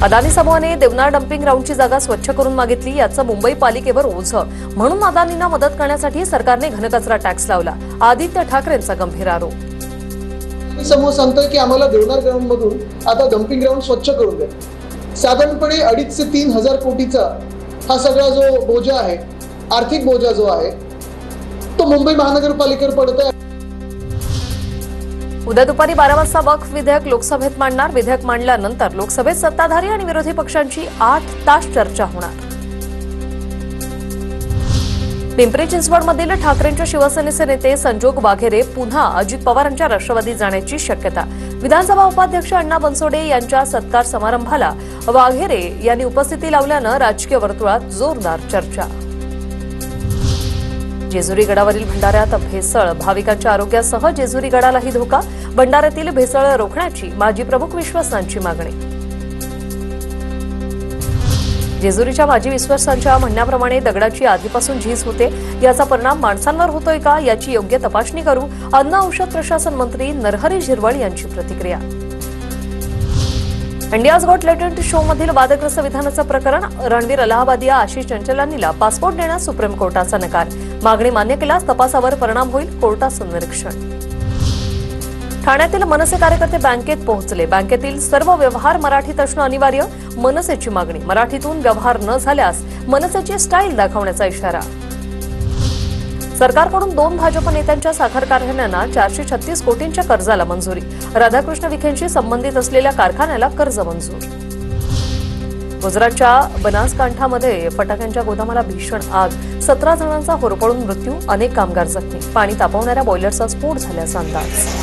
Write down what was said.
अदानी समूहाने देवनार डम्पिंग ग्राउंडची जागा स्वच्छ करून मागितली। याचं मुंबई पालिकेवर ओझं, म्हणून अदानींना मदत करण्यासाठी सरकारने घनकचरा टॅक्स लावला। आदित्य ठाकरेंचा गंभीर आरोप। समूह सांगतोय की आम्हाला देवनार ग्राउंड मधून आता डम्पिंग ग्राउंड स्वच्छ करून द्या। साधारणपणे 2.5 ते 3 हजार कोटीचा हा सगळा जो बोजा आहे, आर्थिक बोजा जो आहे, तो मुंबई महानगरपालिकेवर पडतोय। उद्या दुपारी 12 वाजता वक्फ विधेयक लोकसभेत मांडणार। विधेयक मांडल्यानंतर लोकसभेत सत्ताधारी आणि विरोधी पक्षांची 8 तास चर्चा होणार। पिंपरी चिंचवडमधील ठाकरेंच्या शिवसेनेचे नेते संजोग वाघेरे पुन्हा अजित पवारांच्या राष्ट्रवादीत जाण्याची शक्यता। विधानसभा उपाध्यक्ष अण्णा बनसोडे यांच्या सत्कार समारंभाला वाघेरे यांनी उपस्थिती लावल्यानं राजकीय वर्तुळात जोरदार चर्चा। जेजुरी गडावरील भंडाऱ्यात भेसळ, भाविकांच्या आरोग्यासह जेजुरी गडालाही धोका। भंडाऱ्यातील भेसळ रोखण्याची माजी प्रमुख विश्वासांची मागणी। जेजुरीच्या माजी विश्वासांच्या म्हणण्याप्रमाणे दगडाची आधीपासून झीज होते, याचा परिणाम माणसांवर होतोय का याची योग्य तपासणी करू। अन्न औषध प्रशासन मंत्री नरहरी झिरवळ यांची प्रतिक्रिया। इंडियाज गॉट टॅलेंट शो मधील वादग्रस्त विधानाचं प्रकरण, रणवीर अलाहाबादिया आशिष चंचलानीला पासपोर्ट देण्यास सुप्रीम कोर्टाचा नकार। मागणी मान्य केल्यास तपासावर परिणाम होईल, कोर्टाचं निरीक्षण। ठाण्यातील मनसे कार्यकर्ते बँकेत पोहोचले। बँकेतील सर्व व्यवहार मराठीत असणं अनिवार्य, मनसेची मागणी। मराठीतून व्यवहार न झाल्यास मनसेची स्टाईल दाखवण्याचा इशारा। सरकारकडून 2 भाजप नेत्यांच्या साखर कारखान्यांना 436 कोटींच्या कर्जाला मंजुरी। राधाकृष्ण विखेंशी संबंधित असलेल्या कारखान्याला कर्ज मंजूर। गुजरातच्या बनासकांठामध्ये फटाक्यांच्या गोदामाला भीषण आग, 17 जणांचा होरपळून मृत्यू, अनेक कामगार जखमी। पाणी तापवणाऱ्या बॉयलरचा स्फोट झाल्याचा अंदाज।